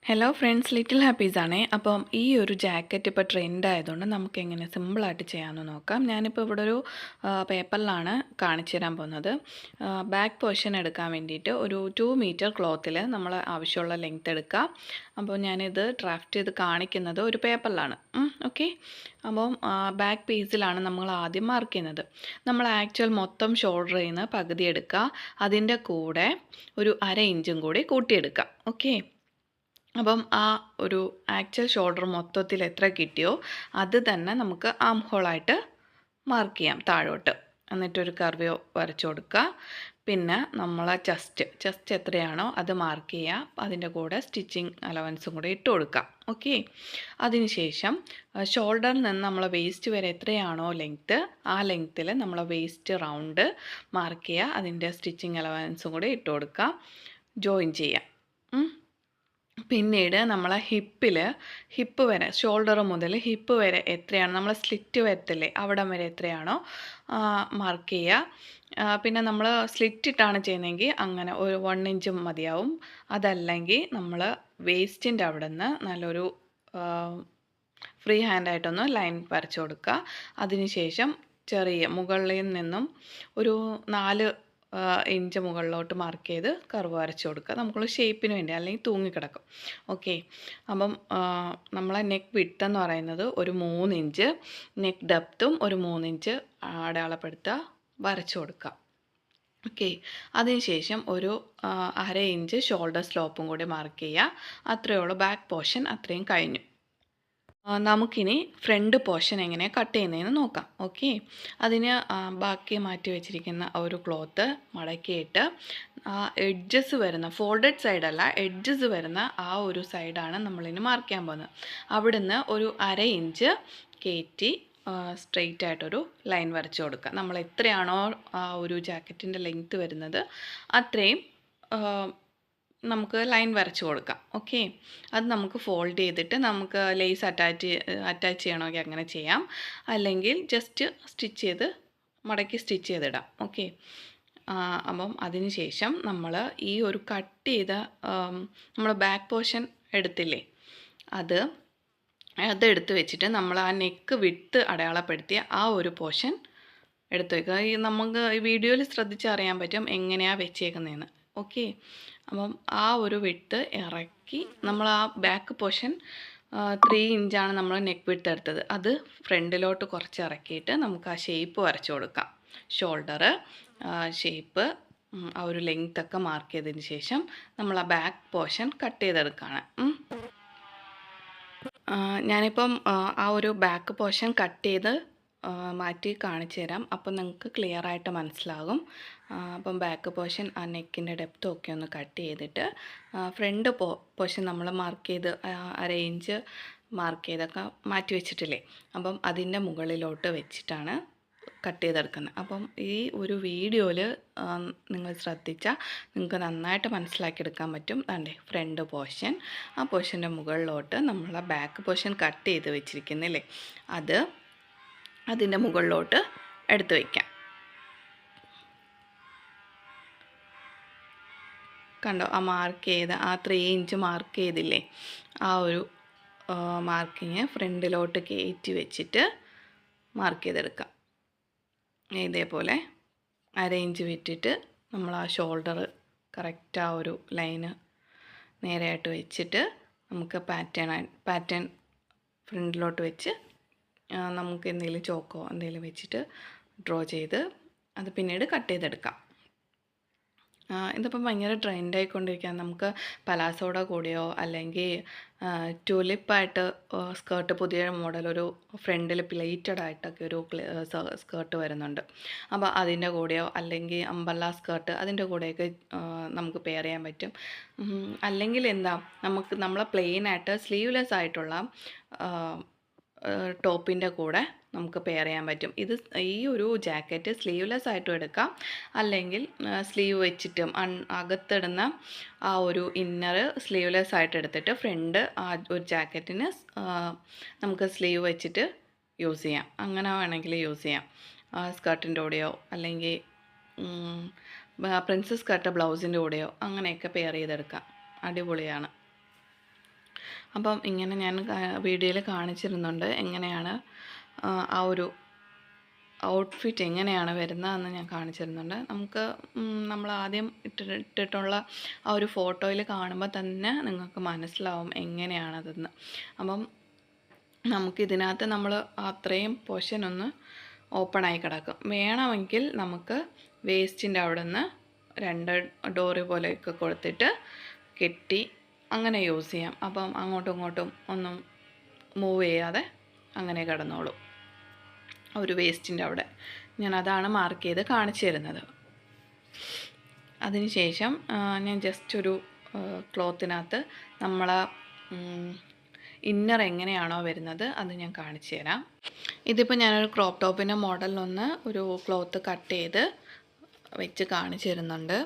Hello friends, little ഹാപ്പീസ് ആണേ. അപ്പം ഈ ഒരു ജാക്കറ്റ് ഇപ്പോൾ ട്രെൻഡ് ആയതുകൊണ്ട് നമുക്ക് എങ്ങനെ സിമ്പിളായിട്ട് ചെയ്യാമെന്ന് നോക്കാം. ഞാനിപ്പോൾ ഇവിടെ ഒരു പേപ്പറിലാണ് കാണിച്ചു തരാൻ പോകുന്നത്. ബാക്ക് പോർഷൻ എടുക്കാൻ വേണ്ടിയിട്ട് ഒരു 2 മീറ്റർ ക്ലോത്തിൽ നമ്മൾ ആവശ്യമുള്ള ലെങ്ത് എടുക്കുക. അപ്പോൾ ഞാനിത് ഡ്രാഫ്റ്റ് ചെയ്ത് കാണിക്കുന്നത് ഒരു പേപ്പറിലാണ്. ഓക്കെ. അപ്പം ബാക്ക് പീസിലാണ് നമ്മൾ ആദ്യം മാർക്ക് ചെയ്യുന്നത്. നമ്മൾ ആക്ച്വൽ മൊത്തം ഷോൾഡറിൽ നിന്ന് പകുതി എടുക്കുക. അതിൻ്റെ കൂടെ ഒരു 1/2 ഇഞ്ചും കൂടി കൂട്ടിയെടുക്കുക. ഓക്കെ. അപ്പം ആ ഒരു ആക്ച്വൽ ഷോൾഡർ മൊത്തത്തിൽ എത്ര കിട്ടിയോ അത് തന്നെ നമുക്ക് ആം ഹോളായിട്ട് മാർക്ക് ചെയ്യാം താഴോട്ട്. എന്നിട്ടൊരു കർവ് വരച്ചു കൊടുക്കുക. പിന്നെ നമ്മളെ ചെസ്റ്റ് എത്രയാണോ അത് മാർക്ക് ചെയ്യുക. അതിൻ്റെ കൂടെ സ്റ്റിച്ചിങ് അലവൻസും കൂടെ ഇട്ട് കൊടുക്കുക. ഓക്കെ. അതിനുശേഷം ഷോൾഡറിൽ നിന്ന് നമ്മളെ വേസ്റ്റ് വരെ എത്രയാണോ ലെങ്ത്ത് ആ ലെങ്ത്തിൽ നമ്മളെ വേസ്റ്റ് റൗണ്ട് മാർക്ക് ചെയ്യുക. അതിൻ്റെ സ്റ്റിച്ചിങ് അലവൻസും കൂടെ ഇട്ട് കൊടുക്കുക. ജോയിൻ ചെയ്യുക. പിന്നീട് നമ്മളെ ഹിപ്പ് വരെ ഷോൾഡർ മുതൽ ഹിപ്പ് വരെ എത്രയാണ് നമ്മൾ സ്ലിറ്റ് വരത്തില്ലേ അവിടം വരെ എത്രയാണോ മാർക്ക് ചെയ്യുക. പിന്നെ നമ്മൾ സ്ലിറ്റ് ഇട്ടാണ് ചെയ്യുന്നതെങ്കിൽ അങ്ങനെ ഒരു 1 ഇഞ്ച് മതിയാവും. അതല്ലെങ്കിൽ നമ്മൾ വേസ്റ്റിൻ്റെ അവിടെ നിന്ന് നല്ലൊരു ഫ്രീ ഹാൻഡായിട്ടൊന്ന് ലൈൻ വരച്ചു കൊടുക്കുക. അതിനുശേഷം മുകളിൽ നിന്നും ഒരു 4 ഇഞ്ച് മുകളിലോട്ട് മാർക്ക് ചെയ്ത് കർവ് വരച്ചു കൊടുക്കുക. നമുക്കുള്ള ഷേപ്പിന് വേണ്ടി, അല്ലെങ്കിൽ തൂങ്ങിക്കിടക്കും. ഓക്കെ. അപ്പം നമ്മളെ നെക്ക് വിഡ്ത്ത് എന്ന് പറയുന്നത് ഒരു 3 ഇഞ്ച്, നെക്ക് ഡെപ്തും ഒരു 3 ഇഞ്ച് അടയാളപ്പെടുത്തുക, വരച്ചു കൊടുക്കുക. ഓക്കെ. അതിനുശേഷം ഒരു 1/2 ഇഞ്ച് ഷോൾഡർ സ്ലോപ്പും കൂടി മാർക്ക് ചെയ്യുക. അത്രയേ ഉള്ളൂ. ബാക്ക് പോർഷൻ അത്രയും കഴിഞ്ഞു. നമുക്കിനി ഫ്രണ്ട് പോർഷൻ എങ്ങനെ കട്ട് ചെയ്യുന്നതെന്ന് നോക്കാം. ഓക്കെ. അതിന് ബാക്കി മാറ്റി വെച്ചിരിക്കുന്ന ഒരു ക്ലോത്ത് മടക്കിയിട്ട് എഡ്ജസ് വരുന്ന ഫോൾഡഡ് സൈഡല്ല, എഡ്ജസ് വരുന്ന ആ ഒരു സൈഡാണ് നമ്മളിനി മാർക്ക് ചെയ്യാൻ പോകുന്നത്. അവിടുന്ന് ഒരു 1/2 ഇഞ്ച് കയറ്റി സ്ട്രെയിറ്റ് ആയിട്ടൊരു ലൈൻ വരച്ചു കൊടുക്കുക. നമ്മൾ എത്രയാണോ ആ ഒരു ജാക്കറ്റിൻ്റെ ലെങ്ത്ത് വരുന്നത് അത്രയും നമുക്ക് ലൈൻ വരച്ചു കൊടുക്കാം. ഓക്കെ. അത് നമുക്ക് ഫോൾഡ് ചെയ്തിട്ട് നമുക്ക് ലേസ് അറ്റാച്ച് ചെയ്യണമെങ്കിൽ അങ്ങനെ ചെയ്യാം. അല്ലെങ്കിൽ ജസ്റ്റ് മടക്കി സ്റ്റിച്ച് ചെയ്തിടാം. ഓക്കെ. അപ്പം അതിന് ശേഷം നമ്മൾ ഈ ഒരു കട്ട് ചെയ്ത നമ്മൾ ബാക്ക് പോർഷൻ എടുത്തില്ലേ അതെടുത്ത് വെച്ചിട്ട് നമ്മൾ ആ നെക്ക് വിട്ട് അടയാളപ്പെടുത്തിയ ആ ഒരു പോർഷൻ എടുത്ത് വയ്ക്കുക. നമുക്ക് ഈ വീഡിയോയിൽ ശ്രദ്ധിച്ചറിയാൻ പറ്റും എങ്ങനെയാണ് വെച്ചേക്കുന്നതെന്ന്. ഓക്കെ. അപ്പം ആ ഒരു വിട്ട് ഇറക്കി നമ്മൾ ആ ബാക്ക് പോർഷൻ 3 ഇഞ്ചാണ് നമ്മൾ നെക്ക് വിട്ട് എടുത്തത്. അത് ഫ്രണ്ടിലോട്ട് കുറച്ച് ഇറക്കിയിട്ട് നമുക്ക് ആ ഷേപ്പ് വരച്ചു കൊടുക്കാം. ഷോൾഡർ ഷേപ്പ് ആ ഒരു ലെങ്ത് ഒക്കെ മാർക്ക് ചെയ്തതിന് ശേഷം നമ്മൾ ആ ബാക്ക് പോർഷൻ കട്ട് ചെയ്തെടുക്കുകയാണ്. ഞാനിപ്പം ആ ഒരു ബാക്ക് പോർഷൻ കട്ട് ചെയ്ത് മാറ്റി കാണിച്ചു തരാം. അപ്പം നിങ്ങൾക്ക് ക്ലിയർ ആയിട്ട് മനസ്സിലാകും. അപ്പം ബാക്ക് പോർഷൻ ആ നെക്കിൻ്റെ ഡെപ്തും ഒക്കെ ഒന്ന് കട്ട് ചെയ്തിട്ട് ഫ്രണ്ട് പോർഷൻ നമ്മൾ മാർക്ക് ചെയ്ത് 1/2 ഇഞ്ച് മാർക്ക് ചെയ്തൊക്കെ മാറ്റി വെച്ചിട്ടില്ലേ, അപ്പം അതിൻ്റെ മുകളിലോട്ട് വെച്ചിട്ടാണ് കട്ട് ചെയ്തെടുക്കുന്നത്. അപ്പം ഈ ഒരു വീഡിയോയിൽ നിങ്ങൾ ശ്രദ്ധിച്ചാൽ നിങ്ങൾക്ക് നന്നായിട്ട് മനസ്സിലാക്കിയെടുക്കാൻ പറ്റും. അതെ, ഫ്രണ്ട് പോർഷൻ, ആ പോർഷൻ്റെ മുകളിലോട്ട് നമ്മൾ ബാക്ക് പോർഷൻ കട്ട് ചെയ്ത് വെച്ചിരിക്കുന്നില്ലേ അതിൻ്റെ മുകളിലോട്ട് എടുത്ത് വയ്ക്കാം. കണ്ടോ, ആ മാർക്ക് ചെയ്ത ആ 3 ഇഞ്ച് മാർക്ക് ചെയ്തില്ലേ, ആ ഒരു മാർക്കിങ് ഫ്രണ്ടിലോട്ട് കയറ്റി വെച്ചിട്ട് മാർക്ക് ചെയ്തെടുക്കാം. ഇതേപോലെ 1/2 ഇഞ്ച് വിട്ടിട്ട് നമ്മൾ ആ ഷോൾഡർ കറക്റ്റ് ആ ഒരു ലൈന് നേരെയായിട്ട് വെച്ചിട്ട് നമുക്ക് പാറ്റേൺ ഫ്രണ്ടിലോട്ട് വെച്ച് നമുക്ക് എന്തെങ്കിലും ചോക്കോ എന്തെങ്കിലും വെച്ചിട്ട് ഡ്രോ ചെയ്ത് അത് പിന്നീട് കട്ട് ചെയ്തെടുക്കാം. ഇതിപ്പം ഭയങ്കര ട്രെൻഡായിക്കൊണ്ടിരിക്കുകയാണ്. നമുക്ക് പലാസോയുടെ കൂടെയോ അല്ലെങ്കിൽ ട്യൂലിപ്പായിട്ട് സ്കേർട്ട്, പുതിയ മോഡൽ ഒരു ഫ്രണ്ടിൽ പ്ലേറ്റഡ് ആയിട്ടൊക്കെ ഒരു സ്കേർട്ട് വരുന്നുണ്ട്. അപ്പോൾ അതിൻ്റെ കൂടെയോ അല്ലെങ്കിൽ അംബല്ല സ്കേർട്ട് അതിൻ്റെ കൂടെയൊക്കെ നമുക്ക് പെയർ ചെയ്യാൻ പറ്റും. അല്ലെങ്കിൽ നമ്മളെ പ്ലെയിനായിട്ട് സ്ലീവ്ലെസ് ആയിട്ടുള്ള ടോപ്പിൻ്റെ കൂടെ നമുക്ക് പെയർ ചെയ്യാൻ പറ്റും. ഈ ഒരു ജാക്കറ്റ് സ്ലീവ്ലെസ് ആയിട്ടും എടുക്കാം, അല്ലെങ്കിൽ സ്ലീവ് വെച്ചിട്ടും അകത്തിടുന്ന ആ ഒരു ഇന്നർ സ്ലീവ്ലെസ് ആയിട്ട് എടുത്തിട്ട് ഫ്രണ്ട് ആ ഒരു ജാക്കറ്റിന് നമുക്ക് സ്ലീവ് വെച്ചിട്ട് യൂസ് ചെയ്യാം. അങ്ങനെ വേണമെങ്കിൽ യൂസ് ചെയ്യാം. സ്കർട്ടിൻ്റെ കൂടെയോ അല്ലെങ്കിൽ പ്രിൻസസ് കട്ട് ബ്ലൗസിൻ്റെ കൂടെയോ അങ്ങനെയൊക്കെ പെയർ ചെയ്തെടുക്കാം. അടിപൊളിയാണ്. അപ്പം ഇങ്ങനെ ഞാൻ വീഡിയോയിൽ കാണിച്ചിരുന്നുണ്ട് എങ്ങനെയാണ് ആ ഒരു ഔട്ട്ഫിറ്റ് എങ്ങനെയാണ് വരുന്നതെന്ന് ഞാൻ കാണിച്ചിരുന്നുണ്ട്. നമുക്ക് നമ്മൾ ആദ്യം ഇട്ടിട്ടുള്ള ആ ഒരു ഫോട്ടോയിൽ കാണുമ്പോൾ തന്നെ നിങ്ങൾക്ക് മനസ്സിലാവും എങ്ങനെയാണതെന്ന്. അപ്പം നമുക്കിതിനകത്ത് നമ്മൾ അത്രയും പോർഷൻ ഒന്ന് ഓപ്പണായി കിടക്കും. വേണമെങ്കിൽ നമുക്ക് വേസ്റ്റിൻ്റെ അവിടെ നിന്ന് 2 ഡോറി പോലെയൊക്കെ കൊടുത്തിട്ട് കെട്ടി അങ്ങനെ യൂസ് ചെയ്യാം. അപ്പം അങ്ങോട്ടും ഇങ്ങോട്ടും ഒന്നും മൂവ് ചെയ്യാതെ അങ്ങനെ കിടന്നോളും ഒരു വേസ്റ്റിൻ്റെ അവിടെ. ഞാനതാണ് മാർക്ക് ചെയ്ത് കാണിച്ചു തരുന്നത്. അതിനുശേഷം ഞാൻ ജസ്റ്റ് ഒരു ക്ലോത്തിനകത്ത് നമ്മൾ ഇന്നർ എങ്ങനെയാണോ വരുന്നത് അത് ഞാൻ കാണിച്ചു തരാം. ഇതിപ്പോൾ ഞാനൊരു ക്രോപ്പ് ടോപ്പിൻ്റെ മോഡലിലൊന്ന് ഒരു ക്ലോത്ത് കട്ട് ചെയ്ത് വെച്ച് കാണിച്ചു തരുന്നുണ്ട്.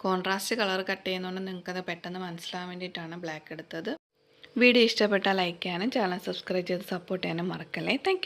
കോൺട്രാസ്റ്റ് കളർ കട്ട് ചെയ്യുന്നതുകൊണ്ട് നിങ്ങൾക്കത് പെട്ടെന്ന് മനസ്സിലാകാൻ വേണ്ടിയിട്ടാണ് ബ്ലാക്ക് എടുത്തത്. വീഡിയോ ഇഷ്ടപ്പെട്ടാൽ ലൈക്ക് ചെയ്യാനും ചാനൽ സബ്സ്ക്രൈബ് ചെയ്ത് സപ്പോർട്ട് ചെയ്യാനും മറക്കല്ലേ. Thank you.